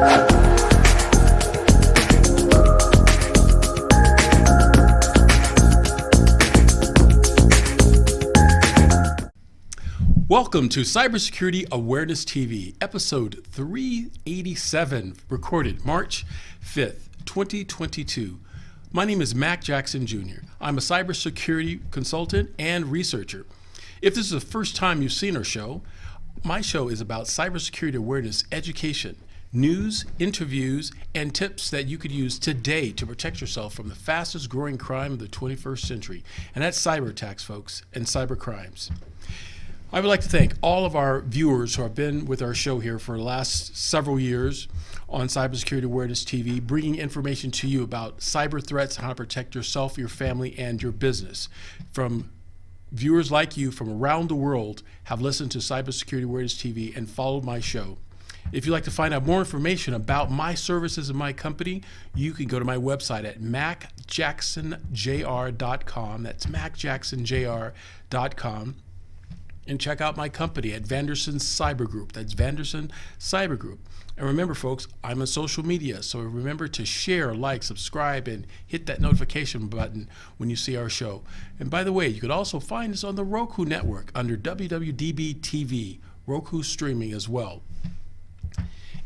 Welcome to CyberSecurity Awareness TV, episode 387, recorded March 5th, 2022. My name is Mac Jackson Jr. I'm a cybersecurity consultant and researcher. If this is the first time you've seen our show, my show is about cybersecurity awareness education, news, interviews, and tips that you could use today to protect yourself from the fastest growing crime of the 21st century. And that's cyber attacks, folks, and cyber crimes. I would like to thank all of our viewers who have been with our show here for the last several years on CyberSecurity Awareness TV, bringing information to you about cyber threats and how to protect yourself, your family, and your business. From viewers like you from around the world have listened to CyberSecurity Awareness TV and followed my show. If you'd like to find out more information about my services and my company, you can go to my website at macjacksonjr.com. That's macjacksonjr.com. And check out my company at Vanderson Cyber Group. That's Vanderson Cyber Group. And remember, folks, I'm on social media, so remember to share, like, subscribe, and hit that notification button when you see our show. And by the way, you could also find us on the Roku network under WWDBTV, Roku streaming as well.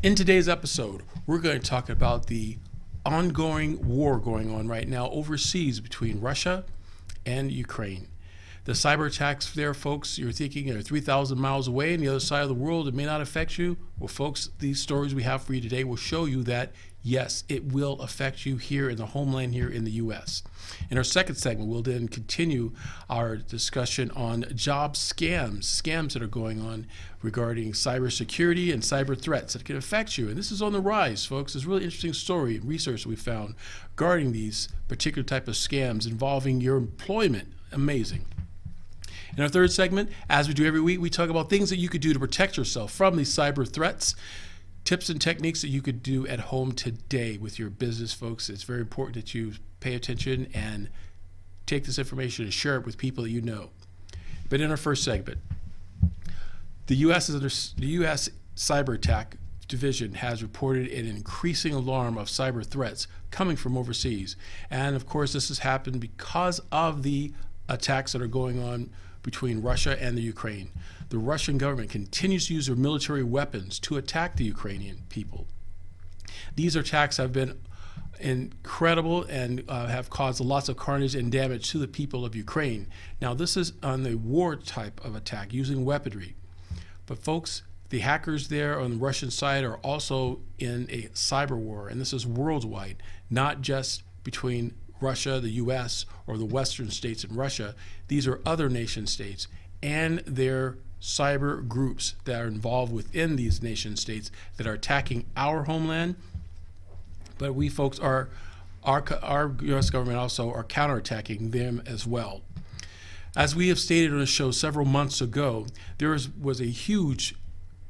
In today's episode, we're going to talk about the ongoing war going on right now overseas between Russia and Ukraine. The cyber attacks there, folks, you're thinking are 3,000 miles away on the other side of the world. It may not affect you. Well, folks, these stories we have for you today will show you that, yes, it will affect you here in the homeland here in the U.S. In our second segment, we'll then continue our discussion on job scams that are going on regarding cybersecurity and cyber threats that can affect you. And this is on the rise, folks. It's a really interesting story and research that we found regarding these particular type of scams involving your employment. Amazing. In our third segment, as we do every week, we talk about things that you could do to protect yourself from these cyber threats, tips and techniques that you could do at home today with your business, folks. It's very important that you pay attention and take this information and share it with people that you know. But in our first segment, the U.S. Cyber Attack Division has reported an increasing alarm of cyber threats coming from overseas. And of course, this has happened because of the attacks that are going on between Russia and the Ukraine. The Russian government continues to use their military weapons to attack the Ukrainian people. These attacks have been incredible and have caused lots of carnage and damage to the people of Ukraine. Now, this is on the war type of attack using weaponry. But folks, the hackers there on the Russian side are also in a cyber war, and this is worldwide, not just between Russia, the U.S., or the Western states in Russia. These are other nation states and their cyber groups that are involved within these nation states that are attacking our homeland. But we folks our U.S. government also are counterattacking them as well. As we have stated on the show several months ago, there was a huge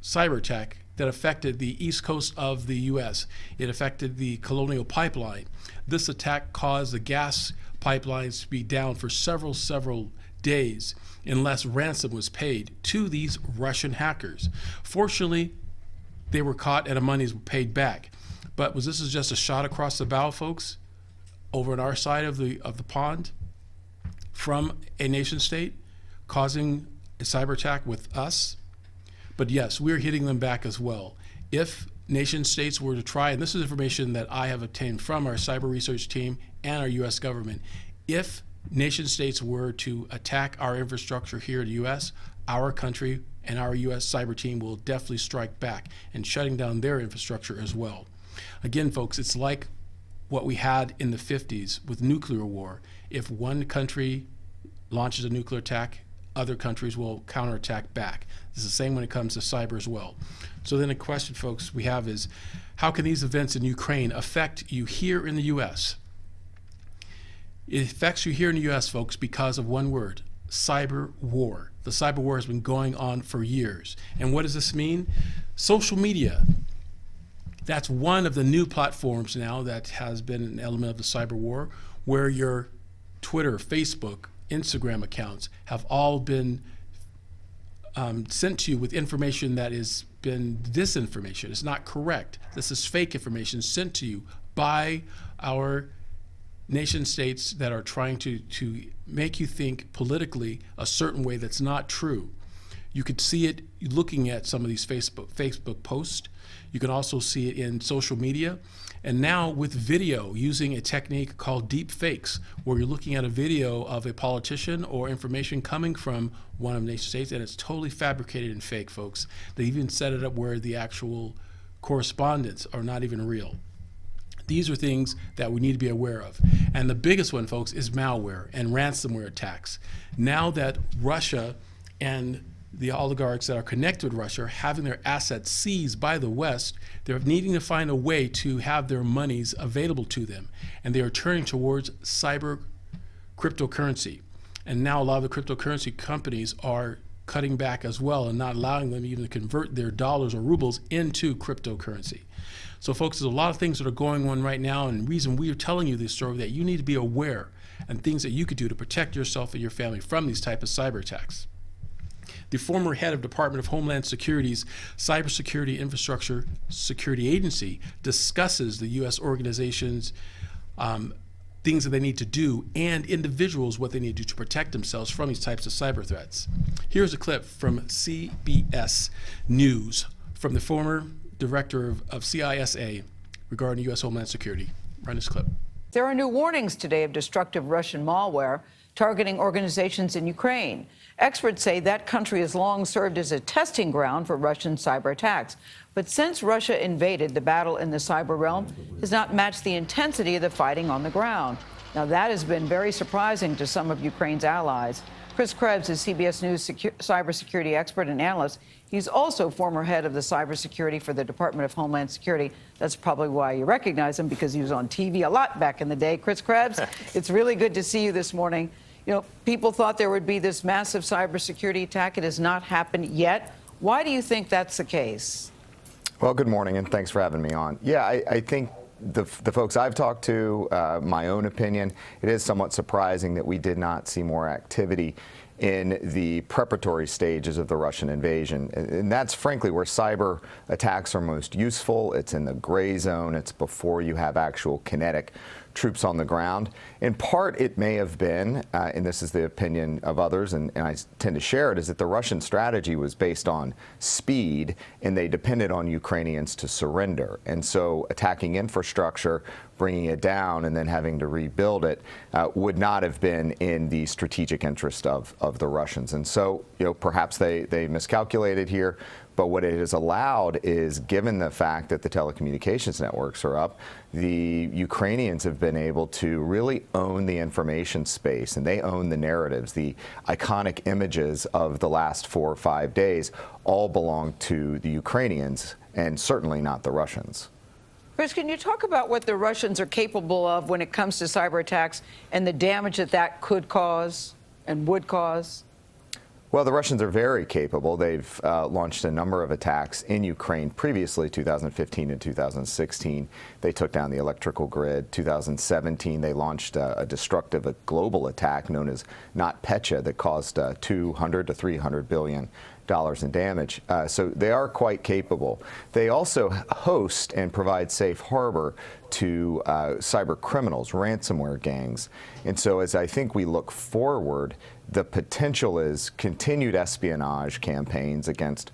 cyber attack that affected the east coast of the U.S. It affected the Colonial Pipeline. This attack caused the gas pipelines to be down for several days unless ransom was paid to these Russian hackers. Fortunately, they were caught and the money was paid back. But this is just a shot across the bow, folks, over on our side of the pond from a nation state causing a cyber attack with us. But yes, we're hitting them back as well. If nation states were to try, and this is information that I have obtained from our cyber research team and our U.S. government, if nation states were to attack our infrastructure here in the U.S., our country and our U.S. cyber team will definitely strike back and shutting down their infrastructure as well. Again, folks, it's like what we had in the 50s with nuclear war. If one country launches a nuclear attack, other countries will counterattack back. It's the same when it comes to cyber as well. So then the question, folks, we have is, how can these events in Ukraine affect you here in the U.S.? It affects you here in the U.S., folks, because of one word, cyber war. The cyber war has been going on for years. And what does this mean? Social media. That's one of the new platforms now that has been an element of the cyber war, where your Twitter, Facebook, Instagram accounts have all been sent to you with information that has been disinformation. It's not correct. This is fake information sent to you by our nation states that are trying to make you think politically a certain way that's not true. You could see it looking at some of these Facebook posts. You can also see it in social media. And now with video, using a technique called deep fakes, where you're looking at a video of a politician or information coming from one of the nation states, and it's totally fabricated and fake, folks. They even set it up where the actual correspondents are not even real. These are things that we need to be aware of. And the biggest one, folks, is malware and ransomware attacks. Now that Russia and the oligarchs that are connected with Russia are having their assets seized by the West, they're needing to find a way to have their monies available to them. And they are turning towards cyber cryptocurrency. And now a lot of the cryptocurrency companies are cutting back as well and not allowing them even to convert their dollars or rubles into cryptocurrency. So folks, there's a lot of things that are going on right now, and the reason we are telling you this story, that you need to be aware and things that you could do to protect yourself and your family from these type of cyber attacks. The former head of Department of Homeland Security's Cybersecurity Infrastructure Security Agency discusses the U.S. organization's things that they need to do and individuals what they need to do to protect themselves from these types of cyber threats. Here's a clip from CBS News from the former director of CISA regarding U.S. Homeland Security. Run this clip. There are new warnings today of destructive Russian malware targeting organizations in Ukraine. Experts say that country has long served as a testing ground for Russian cyber attacks. But since Russia invaded, the battle in the cyber realm has not matched the intensity of the fighting on the ground. Now, that has been very surprising to some of Ukraine's allies. Chris Krebs is CBS News cybersecurity expert and analyst. He's also former head of the cybersecurity for the Department of Homeland Security. That's probably why you recognize him, because he was on TV a lot back in the day. Chris Krebs, it's really good to see you this morning. You know, people thought there would be this massive cybersecurity attack. It has not happened yet. Why do you think that's the case? Well, good morning, and thanks for having me on. Yeah, I think the folks I've talked to, my own opinion, it is somewhat surprising that we did not see more activity in the preparatory stages of the Russian invasion. And that's frankly where cyber attacks are most useful. It's in the gray zone. It's before you have actual kinetic troops on the ground. In part, it may have been, and this is the opinion of others, and I tend to share it, is that the Russian strategy was based on speed, and they depended on Ukrainians to surrender. And so attacking infrastructure, bringing it down, and then having to rebuild it would not have been in the strategic interest of the Russians. And so, you know, perhaps they miscalculated here. But what it has allowed is, given the fact that the telecommunications networks are up, the Ukrainians have been able to really own the information space, and they own the narratives. The iconic images of the last 4 or 5 days all belong to the Ukrainians, and certainly not the Russians. Chris, can you talk about what the Russians are capable of when it comes to cyber attacks and the damage that that could cause and would cause? Well, the Russians are very capable. They've launched a number of attacks in Ukraine previously, 2015 and 2016. They took down the electrical grid. 2017, they launched a destructive global attack known as NotPetya that caused $200 to $300 billion in damage. So they are quite capable. They also host and provide safe harbor to cyber criminals, ransomware gangs. And so as I think we look forward, the potential is continued espionage campaigns against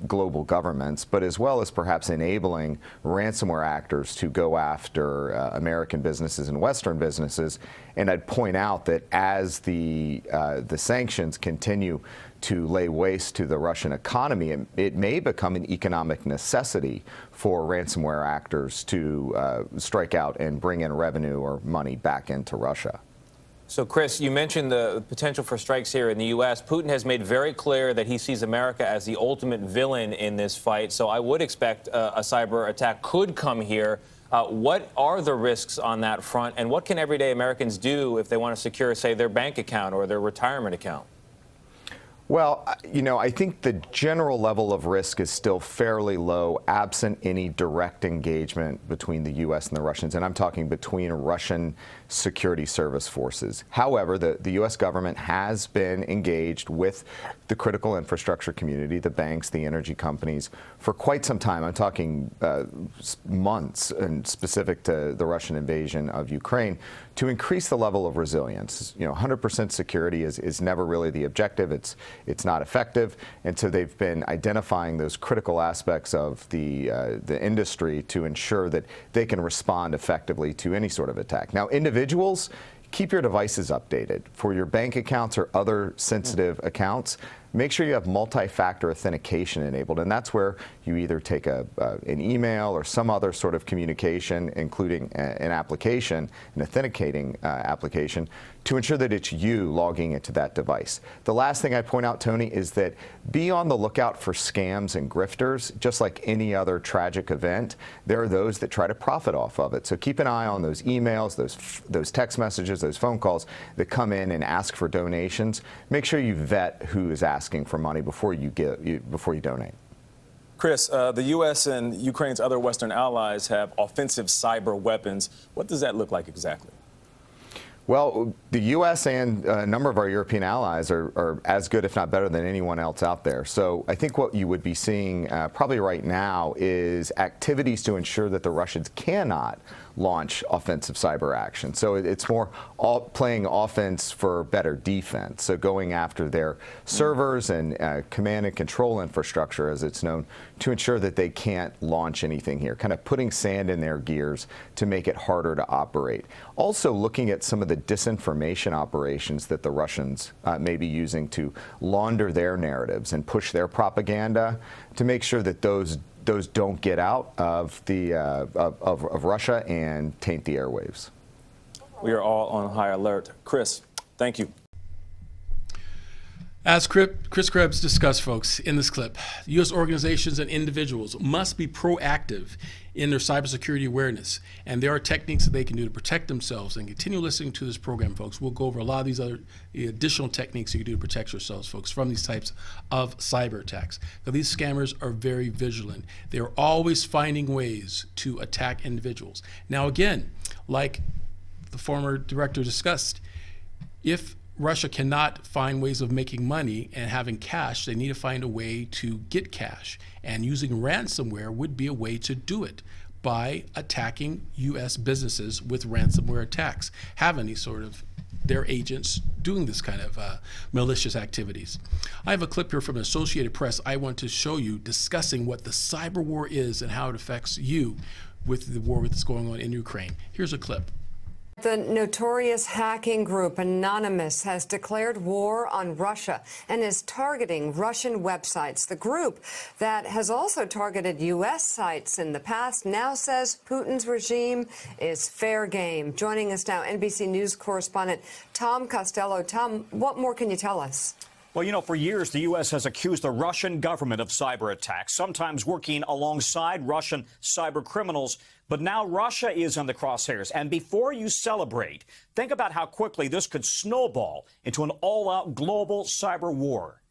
global governments, but as well as perhaps enabling ransomware actors to go after American businesses and Western businesses. And I'd point out that as the sanctions continue to lay waste to the Russian economy, it may become an economic necessity for ransomware actors to strike out and bring in revenue or money back into Russia. So, Chris, you mentioned the potential for strikes here in the U.S. Putin has made very clear that he sees America as the ultimate villain in this fight. So I would expect a cyber attack could come here. What are the risks on that front, and what can everyday Americans do if they want to secure, say, their bank account or their retirement account? Well, I think the general level of risk is still fairly low, absent any direct engagement between the U.S. and the Russians. And I'm talking between Russian security service forces. However, the U.S. government has been engaged with the critical infrastructure community, the banks, the energy companies, for quite some time. I'm talking months, and specific to the Russian invasion of Ukraine, to increase the level of resilience. 100% security is never really the objective. It's not effective, and so they've been identifying those critical aspects of the industry to ensure that they can respond effectively to any sort of attack. Now, individuals, keep your devices updated. For your bank accounts or other sensitive accounts, make sure you have multi-factor authentication enabled, and that's where you either take an email or some other sort of communication, including an application, an authenticating application, to ensure that it's you logging into that device. The last thing I point out, Tony, is that be on the lookout for scams and grifters. Just like any other tragic event, there are those that try to profit off of it. So keep an eye on those emails, those text messages, those phone calls that come in and ask for donations. Make sure you vet who is asking for money before you donate. Chris, the U.S. and Ukraine's other Western allies have offensive cyber weapons. What does that look like exactly? Well, the U.S. and a number of our European allies are as good, if not better, than anyone else out there. So I think what you would be seeing probably right now is activities to ensure that the Russians cannot launch offensive cyber action. So it's more playing offense for better defense. So going after their servers and command and control infrastructure, as it's known, to ensure that they can't launch anything here, kind of putting sand in their gears to make it harder to operate. Also looking at some of the disinformation operations that the Russians may be using to launder their narratives and push their propaganda, to make sure that those don't get out of Russia and taint the airwaves. We are all on high alert. Chris, thank you. As Chris Krebs discussed, folks, in this clip, U.S. organizations and individuals must be proactive in their cybersecurity awareness. And there are techniques that they can do to protect themselves. And continue listening to this program, folks. We'll go over a lot of these other additional techniques you can do to protect yourselves, folks, from these types of cyber attacks. Now, these scammers are very vigilant. They are always finding ways to attack individuals. Now, again, like the former director discussed, if Russia cannot find ways of making money and having cash, they need to find a way to get cash. And using ransomware would be a way to do it by attacking U.S. businesses with ransomware attacks, having these sort of their agents doing this kind of malicious activities. I have a clip here from Associated Press I want to show you discussing what the cyber war is and how it affects you with the war that's going on in Ukraine. Here's a clip. The notorious hacking group Anonymous has declared war on Russia and is targeting Russian websites. The group that has also targeted U.S. sites in the past now says Putin's regime is fair game. Joining us now, NBC News correspondent Tom Costello. Tom, what more can you tell us? Well, for years, the U.S. has accused the Russian government of cyber attacks, sometimes working alongside Russian cyber criminals. But now Russia is in the crosshairs. And before you celebrate, think about how quickly this could snowball into an all-out global cyber war.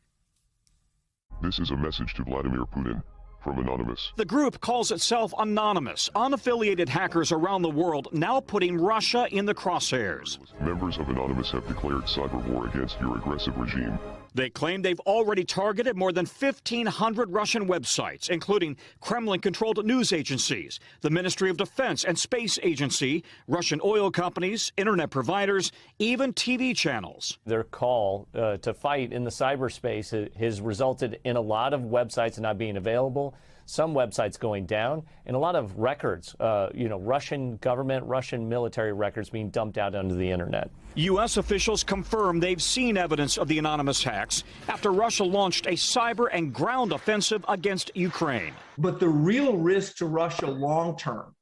This is a message to Vladimir Putin from Anonymous. The group calls itself Anonymous. Unaffiliated hackers around the world now putting Russia in the crosshairs. Members of Anonymous have declared cyber war against your aggressive regime. They claim they've already targeted more than 1,500 Russian websites, including Kremlin-controlled news agencies, the Ministry of Defense and Space Agency, Russian oil companies, internet providers, even TV channels. Their call to fight in the cyberspace has resulted in a lot of websites not being available, some websites going down, and a lot of records, Russian government, Russian military records being dumped out onto the internet. U.S. officials confirm they've seen evidence of the Anonymous hacks after Russia launched a cyber and ground offensive against Ukraine. But the real risk to Russia long term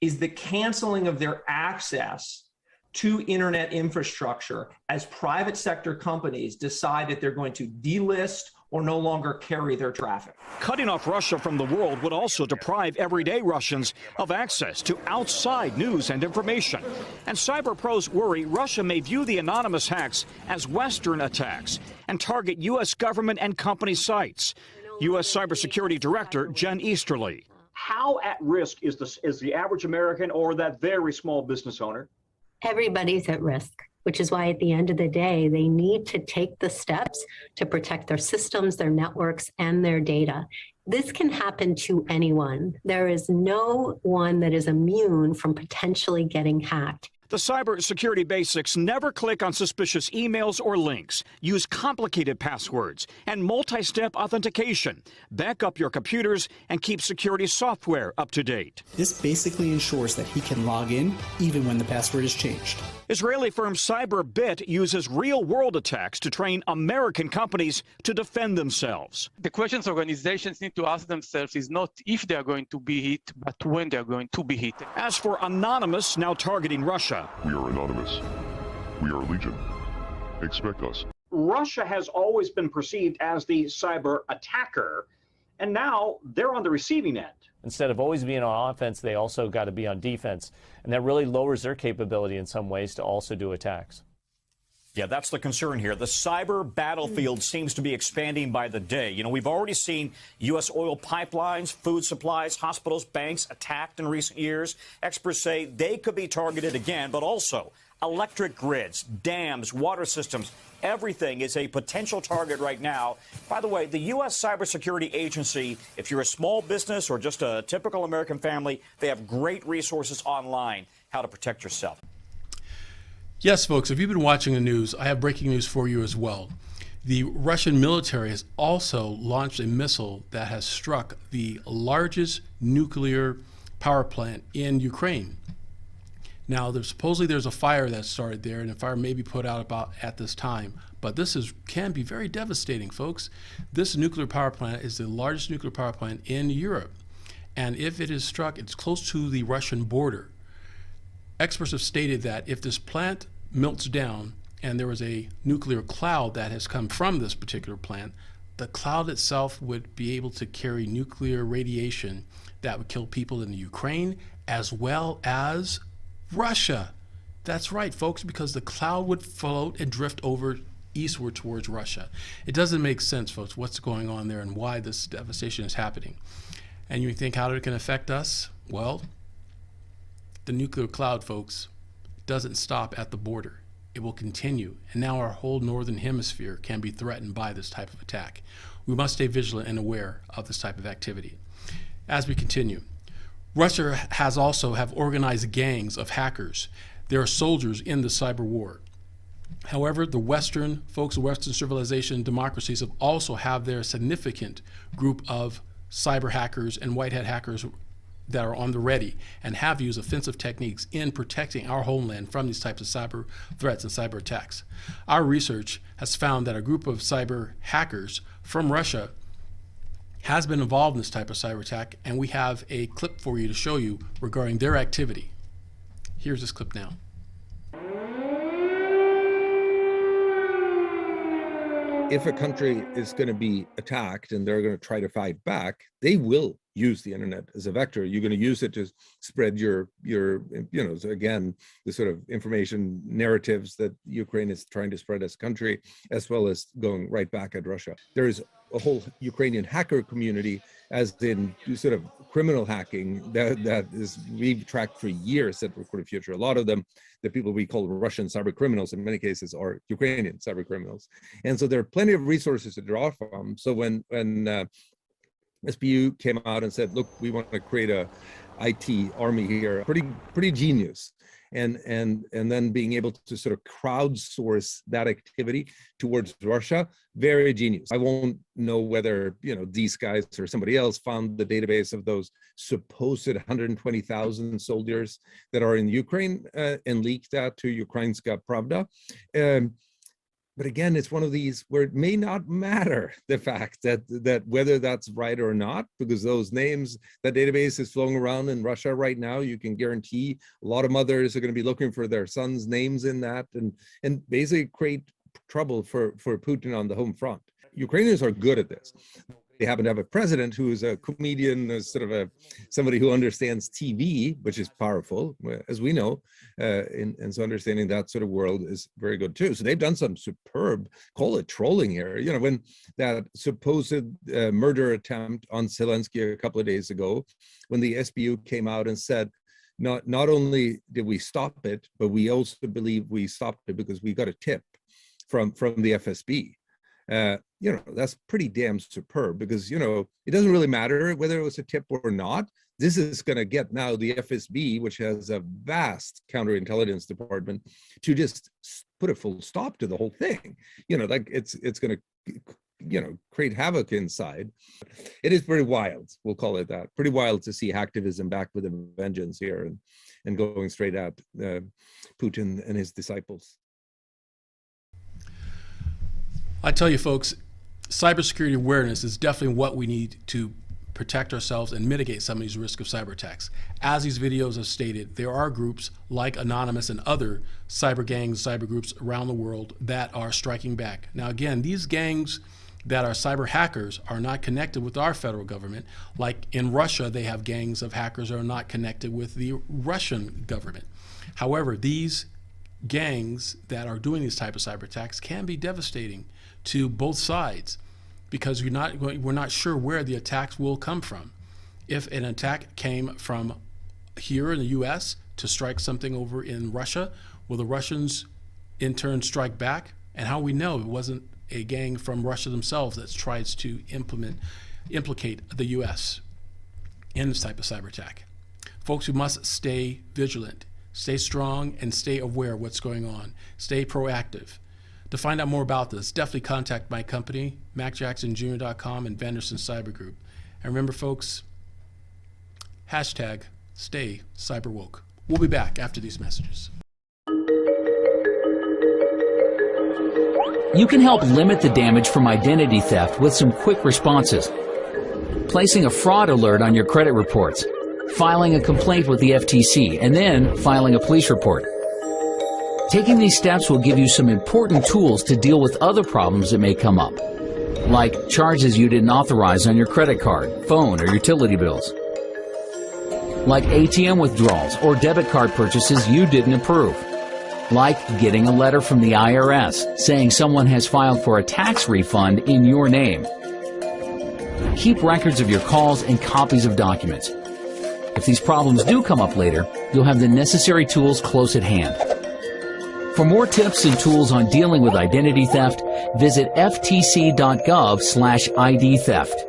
is the canceling of their access to internet infrastructure as private sector companies decide that they're going to delist or no longer carry their traffic. Cutting off Russia from the world would also deprive everyday Russians of access to outside news and information. And cyber pros worry Russia may view the anonymous hacks as Western attacks and target U.S. government and company sites. U.S. Cybersecurity Director Jen Easterly. How at risk is the average American or that very small business owner? Everybody's at risk, which is why at the end of the day, they need to take the steps to protect their systems, their networks, and their data. This can happen to anyone. There is no one that is immune from potentially getting hacked. The cybersecurity basics: never click on suspicious emails or links, use complicated passwords, and multi-step authentication. Back up your computers and keep security software up to date. This basically ensures that he can log in even when the password is changed. Israeli firm CyberBit uses real-world attacks to train American companies to defend themselves. The questions organizations need to ask themselves is not if they are going to be hit, but when they are going to be hit. As for Anonymous, now targeting Russia. We are anonymous. We are Legion. Expect us. Russia has always been perceived as the cyber attacker, and now they're on the receiving end. Instead of always being on offense, they also got to be on defense. And that really lowers their capability in some ways to also do attacks. Yeah, that's the concern here. The cyber battlefield seems to be expanding by the day. You know, we've already seen U.S. oil pipelines, food supplies, hospitals, banks attacked in recent years. Experts say they could be targeted again, but also electric grids, dams, water systems. Everything is a potential target right now. By the way, the U.S. Cybersecurity Agency, if you're a small business or just a typical American family, they have great resources online how to protect yourself. Yes, folks, if you've been watching the news, I have breaking news for you as well. The Russian military has also launched a missile that has struck the largest nuclear power plant in Ukraine. Now, supposedly there's a fire that started there, and the fire may be put out about at this time. But this can be very devastating, folks. This nuclear power plant is the largest nuclear power plant in Europe. And if it is struck, it's close to the Russian border. Experts have stated that if this plant melts down and there was a nuclear cloud that has come from this particular plant, the cloud itself would be able to carry nuclear radiation that would kill people in the Ukraine as well as Russia. That's right, folks, because the cloud would float and drift over eastward towards Russia. It doesn't make sense, folks, what's going on there and why this devastation is happening. And you think how it can affect us? Well, the nuclear cloud, folks, doesn't stop at the border. It will continue. And now our whole northern hemisphere can be threatened by this type of attack. We must stay vigilant and aware of this type of activity. As we continue, Russia has also have organized gangs of hackers. There are soldiers in the cyber war. However, the Western folks, Western civilization, democracies have also have their significant group of cyber hackers and white hat hackers that are on the ready and have used offensive techniques in protecting our homeland from these types of cyber threats and cyber attacks. Our research has found that a group of cyber hackers from Russia has been involved in this type of cyber attack, and we have a clip for you to show you regarding their activity. Here's this clip now. If a country is going to be attacked and they're going to try to fight back, they will use the internet as a vector. You're going to use it to spread your so again, the sort of information narratives that Ukraine is trying to spread as a country, as well as going right back at Russia. There is a whole Ukrainian hacker community, as in sort of criminal hacking, that is we've tracked for years at Recorded Future. A lot of them, the people we call Russian cyber criminals, in many cases are Ukrainian cyber criminals. And so there are plenty of resources to draw from. So when SBU came out and said, look, we want to create a IT army here, pretty genius. And then being able to sort of crowdsource that activity towards Russia, very genius. I won't know whether these guys or somebody else found the database of those supposed 120,000 soldiers that are in Ukraine and leaked that to Ukrainska Pravda. But again, it's one of these where it may not matter the fact that whether that's right or not, because those names, that database is flowing around in Russia right now. You can guarantee a lot of mothers are going to be looking for their sons' names in that and basically create trouble for Putin on the home front. Ukrainians are good at this. They happen to have a president who is a comedian, somebody who understands TV, which is powerful, as we know, and so understanding that sort of world is very good too. So they've done some superb, call it trolling here. You know, when that supposed murder attempt on Zelensky a couple of days ago, when the SBU came out and said, not only did we stop it, but we also believe we stopped it because we got a tip from the FSB. You know, that's pretty damn superb, because, you know, it doesn't really matter whether it was a tip or not. This is going to get now the FSB, which has a vast counterintelligence department, to just put a full stop to the whole thing. You know, like it's going to, you know, create havoc inside. It is pretty wild, we'll call it that. Pretty wild to see hacktivism back with a vengeance here and going straight at Putin and his disciples. I tell you, folks, cybersecurity awareness is definitely what we need to protect ourselves and mitigate some of these risks of cyber attacks. As these videos have stated, there are groups like Anonymous and other cyber gangs, cyber groups around the world that are striking back. Now, again, these gangs that are cyber hackers are not connected with our federal government. Like in Russia, they have gangs of hackers that are not connected with the Russian government. However, these gangs that are doing these type of cyber attacks can be devastating to both sides, because we're not sure where the attacks will come from. If an attack came from here in the US to strike something over in Russia, will the Russians in turn strike back? And how we know it wasn't a gang from Russia themselves that tries to implicate the US in this type of cyber attack. Folks, we must stay vigilant, stay strong, and stay aware of what's going on. Stay proactive. To find out more about this, definitely contact my company, MacJacksonJr.com and Venderson Cyber Group. And remember, folks, hashtag stay cyberwoke. We'll be back after these messages. You can help limit the damage from identity theft with some quick responses. Placing a fraud alert on your credit reports, filing a complaint with the FTC, and then filing a police report. Taking these steps will give you some important tools to deal with other problems that may come up, like charges you didn't authorize on your credit card, phone, or utility bills, like ATM withdrawals or debit card purchases you didn't approve, like getting a letter from the IRS saying someone has filed for a tax refund in your name. Keep records of your calls and copies of documents. If these problems do come up later, you'll have the necessary tools close at hand. For more tips and tools on dealing with identity theft, visit ftc.gov/ID theft.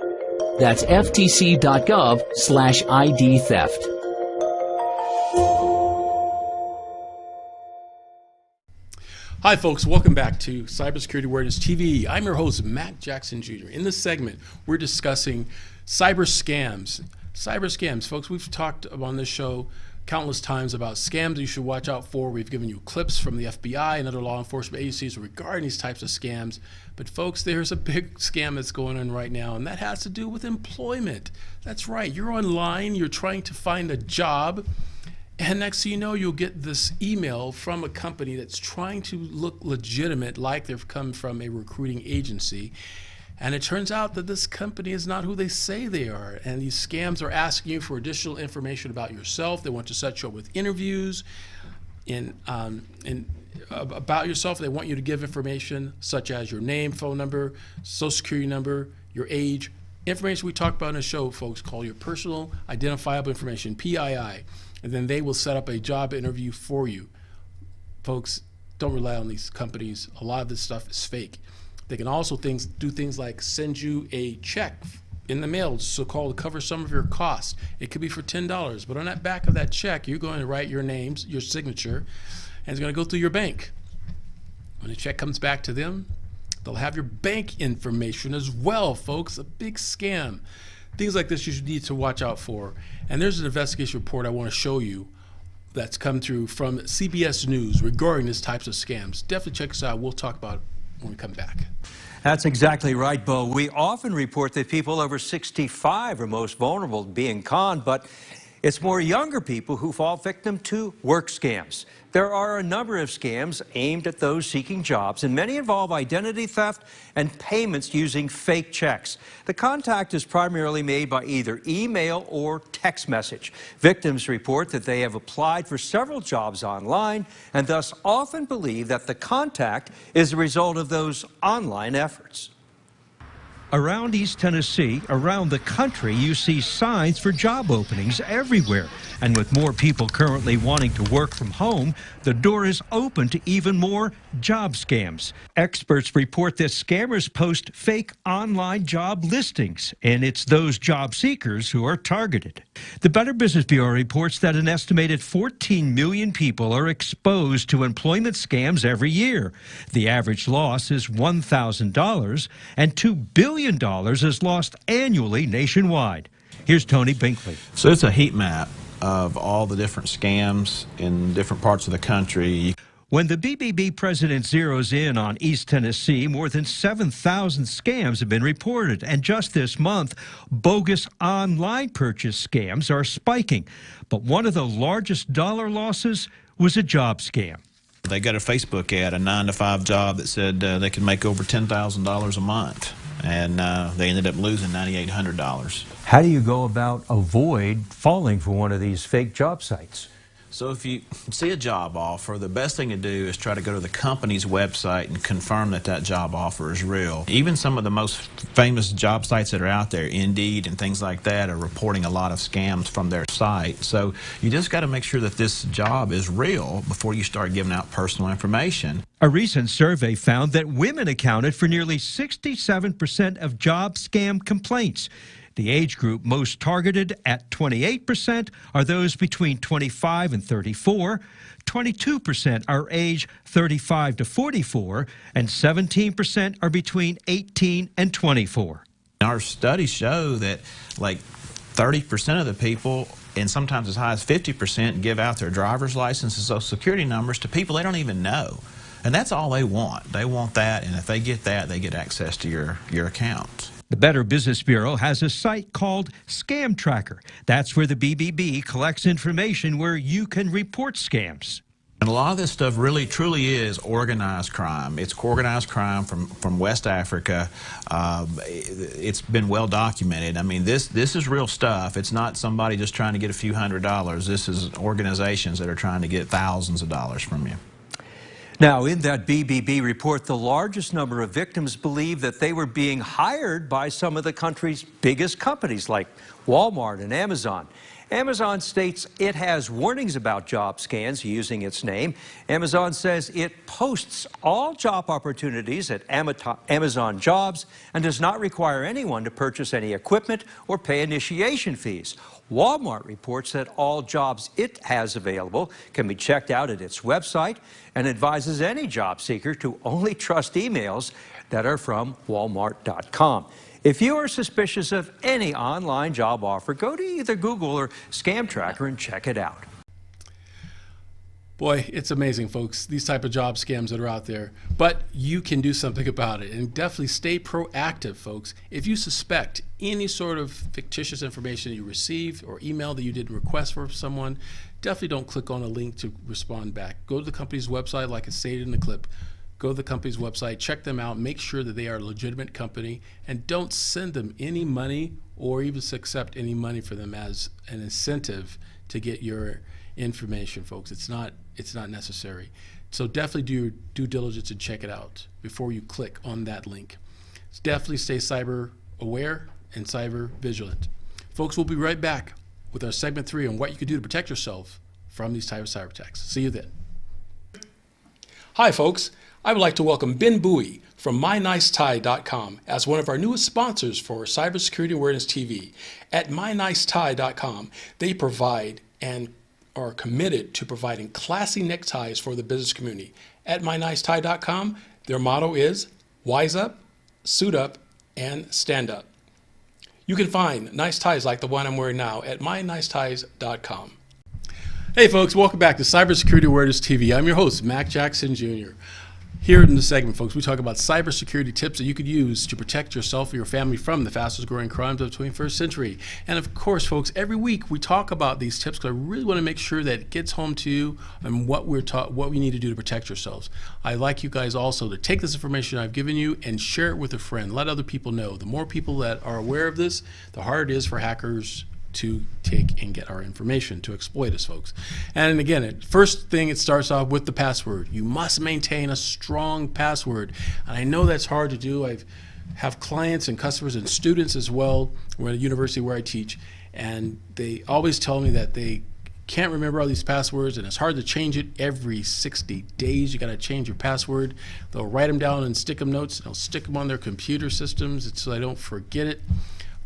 That's ftc.gov/ID theft. Hi, folks. Welcome back to CyberSecurity Awareness TV. I'm your host, Matt Jackson Jr. In this segment, we're discussing cyber scams. Cyber scams, folks. We've talked on this show countless times about scams you should watch out for. We've given you clips from the FBI and other law enforcement agencies regarding these types of scams. But folks, there's a big scam that's going on right now, and that has to do with employment. That's right. You're online, you're trying to find a job, and next thing you know, you'll get this email from a company that's trying to look legitimate, like they've come from a recruiting agency. And it turns out that this company is not who they say they are. And these scams are asking you for additional information about yourself. They want to set you up with interviews about yourself. They want you to give information such as your name, phone number, social security number, your age, information we talked about in the show, folks, call your personal identifiable information, PII. And then they will set up a job interview for you. Folks, don't rely on these companies. A lot of this stuff is fake. They can also do things like send you a check in the mail, so-called to cover some of your costs. It could be for $10, but on that back of that check, you're going to write your names, your signature, and it's going to go through your bank. When the check comes back to them, they'll have your bank information as well, folks. A big scam. Things like this you should need to watch out for. And there's an investigation report I want to show you that's come through from CBS News regarding these types of scams. Definitely check us out. We'll talk about it when we come back. That's exactly right, Bo. We often report that people over 65 are most vulnerable to being conned, but It's more younger people who fall victim to work scams. There are a number of scams aimed at those seeking jobs, and many involve identity theft and payments using fake checks. The contact is primarily made by either email or text message. Victims report that they have applied for several jobs online and thus often believe that the contact is the result of those online efforts. Around East Tennessee, around the country, you see signs for job openings everywhere. And with more people currently wanting to work from home, the door is open to even more job scams. Experts report that scammers post fake online job listings, and it's those job seekers who are targeted. The Better Business Bureau reports that an estimated 14 million people are exposed to employment scams every year. The average loss is $1,000, and $2 billion is lost annually nationwide. Here's Tony Binkley. So it's a heat map of all the different scams in different parts of the country. When the BBB president zeroes in on East Tennessee, more than 7,000 scams have been reported. And just this month, bogus online purchase scams are spiking. But one of the largest dollar losses was a job scam. They got a Facebook ad, a 9-to-5 job that said they could make over $10,000 a month. And they ended up losing $9,800. How do you go about avoid falling for one of these fake job sites? So if you see a job offer, the best thing to do is try to go to the company's website and confirm that that job offer is real. Even some of the most famous job sites that are out there, Indeed and things like that, are reporting a lot of scams from their site. So you just got to make sure that this job is real before you start giving out personal information. A recent survey found that women accounted for nearly 67% of job scam complaints. The age group most targeted at 28% are those between 25 and 34, 22% are age 35 to 44, and 17% are between 18 and 24. Our studies show that like 30% of the people, and sometimes as high as 50%, give out their driver's license and social security numbers to people they don't even know. And that's all they want. They want that, and if they get that, they get access to your account. The Better Business Bureau has a site called Scam Tracker. That's where the BBB collects information where you can report scams. And a lot of this stuff really truly is organized crime. It's organized crime from West Africa. It's been well documented. I mean, this is real stuff. It's not somebody just trying to get a few $100s. This is organizations that are trying to get thousands of dollars from you. Now, in that BBB report, the largest number of victims believe that they were being hired by some of the country's biggest companies like Walmart and Amazon. Amazon states it has warnings about job scams using its name. Amazon says it posts all job opportunities at Amazon Jobs and does not require anyone to purchase any equipment or pay initiation fees. Walmart reports that all jobs it has available can be checked out at its website and advises any job seeker to only trust emails that are from Walmart.com. If you are suspicious of any online job offer, go to either Google or Scam Tracker and check it out. Boy, it's amazing, folks, these type of job scams that are out there. But you can do something about it, and definitely stay proactive, folks. If you suspect any sort of fictitious information you received or email that you didn't request for someone, definitely don't click on a link to respond back. Go to the company's website, like I stated in the clip. Go to the company's website, check them out, make sure that they are a legitimate company, and don't send them any money or even accept any money for them as an incentive to get your information, folks. It's not necessary. So definitely do your due diligence and check it out before you click on that link. Definitely stay cyber aware and cyber vigilant. Folks, we'll be right back with our segment 3 on what you can do to protect yourself from these type of cyber attacks. See you then. Hi, folks. I would like to welcome Ben Bowie from MyNiceTie.com as one of our newest sponsors for CyberSecurity Awareness TV. At MyNiceTie.com, they provide and are committed to providing classy neckties for the business community. At MyNiceTie.com, their motto is Wise Up, Suit Up, and Stand Up. You can find nice ties like the one I'm wearing now at MyNiceTies.com. Hey folks, welcome back to CyberSecurity Awareness TV. I'm your host, Mac Jackson Jr. Here in this segment, folks, we talk about cybersecurity tips that you could use to protect yourself or your family from the fastest growing crimes of the 21st century. And of course, folks, every week we talk about these tips because I really want to make sure that it gets home to you and what we need to do to protect yourselves. I'd like you guys also to take this information I've given you and share it with a friend. Let other people know. The more people that are aware of this, the harder it is for hackers to take and get our information to exploit us, folks. And again, first thing, it starts off with the password. You must maintain a strong password. And I know that's hard to do. I have clients and customers and students as well. We're at a university where I teach, and they always tell me that they can't remember all these passwords, and it's hard to change it every 60 days. You got to change your password. They'll write them down and stick them notes. They'll stick them on their computer systems so they don't forget it.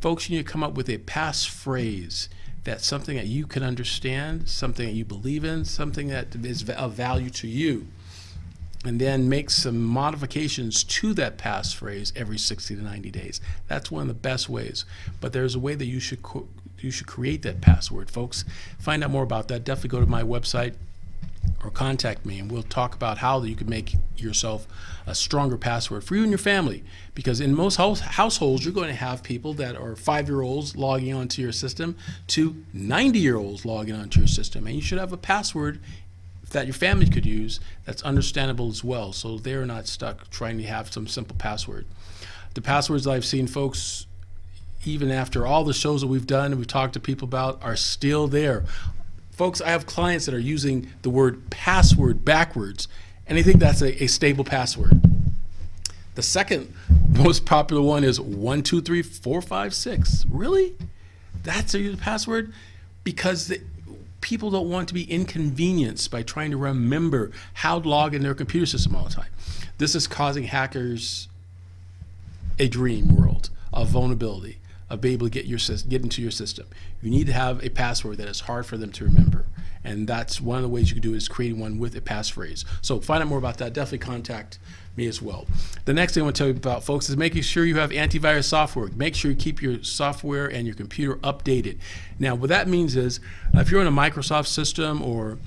Folks, you need to come up with a passphrase that's something that you can understand, something that you believe in, something that is of value to you. And then make some modifications to that passphrase every 60 to 90 days. That's one of the best ways. But there's a way that you should create that password, folks. Find out more about that. Definitely go to my website or contact me, and we'll talk about how you can make yourself a stronger password for you and your family. Because in most households, you're going to have people that are 5-year-olds logging onto your system to 90-year-olds logging onto your system. And you should have a password that your family could use that's understandable as well, so they're not stuck trying to have some simple password. The passwords that I've seen, folks, even after all the shows that we've done and we've talked to people about, are still there. Folks, I have clients that are using the word password backwards, and they think that's a stable password. The second most popular one is 123456. Really? That's a password? Because people don't want to be inconvenienced by trying to remember how to log in their computer system all the time. This is causing hackers a dream world of vulnerability, of being able to get into your system. You need to have a password that is hard for them to remember. And that's one of the ways you can do it, is creating one with a passphrase. So find out more about that. Definitely contact me as well. The next thing I want to tell you about, folks, is making sure you have antivirus software. Make sure you keep your software and your computer updated. Now, what that means is if you're on a Microsoft system or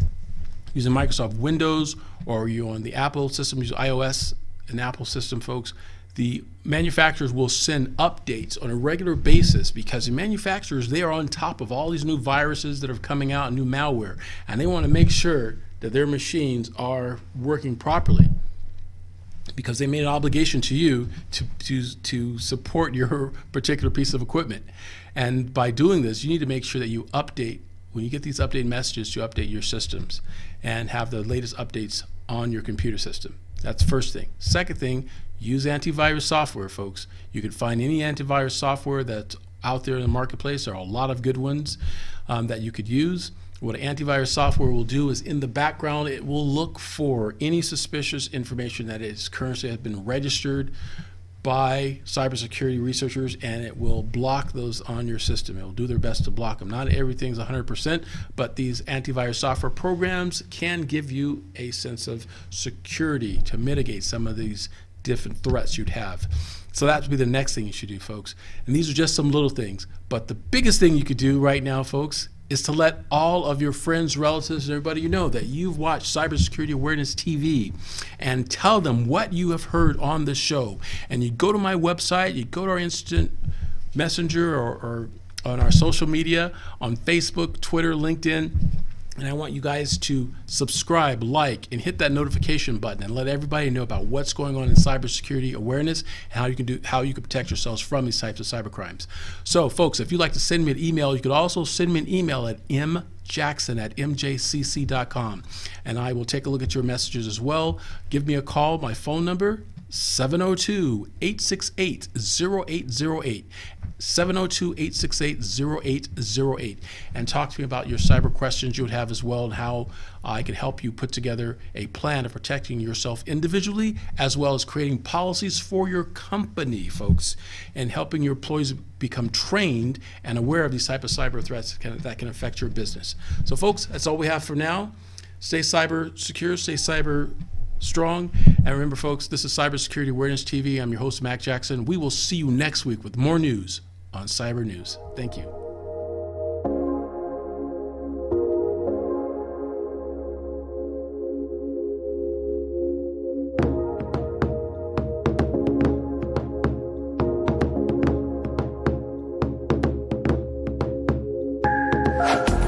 using Microsoft Windows, or you're on the Apple system, using iOS, an Apple system, folks, the manufacturers will send updates on a regular basis, because the manufacturers, they are on top of all these new viruses that are coming out, new malware, and they want to make sure that their machines are working properly, because they made an obligation to you to support your particular piece of equipment. And by doing this, you need to make sure that you update, when you get these update messages, you update your systems and have the latest updates on your computer system. That's the first thing. Second thing, use antivirus software, folks. You can find any antivirus software that's out there in the marketplace. There are a lot of good ones that you could use. What antivirus software will do is, in the background, it will look for any suspicious information that is currently has been registered by cybersecurity researchers, and it will block those on your system. It will do their best to block them. Not everything's 100%, but these antivirus software programs can give you a sense of security to mitigate some of these different threats you'd have. So that would be the next thing you should do, folks. And these are just some little things. But the biggest thing you could do right now, folks, is to let all of your friends, relatives, and everybody you know that you've watched CyberSecurity Awareness TV, and tell them what you have heard on the show. And you go to my website, you go to our instant messenger, or on our social media, on Facebook, Twitter, LinkedIn, and I want you guys to subscribe, like, and hit that notification button, and let everybody know about what's going on in cybersecurity awareness and how you can protect yourselves from these types of cybercrimes. So, folks, if you'd like to send me an email, you could also send me an email at mjackson@mjcc.com, and I will take a look at your messages as well. Give me a call. My phone number, 702-868-0808. 702-868-0808, and talk to me about your cyber questions you would have as well, and how I can help you put together a plan of protecting yourself individually, as well as creating policies for your company, folks, and helping your employees become trained and aware of these type of cyber threats that can affect your business. So, folks, that's all we have for now. Stay cyber secure, stay cyber strong, and remember, folks, this is CyberSecurity Awareness TV. I'm your host, Mac Jackson. We will see you next week with more news on Cyber News. Thank you. you.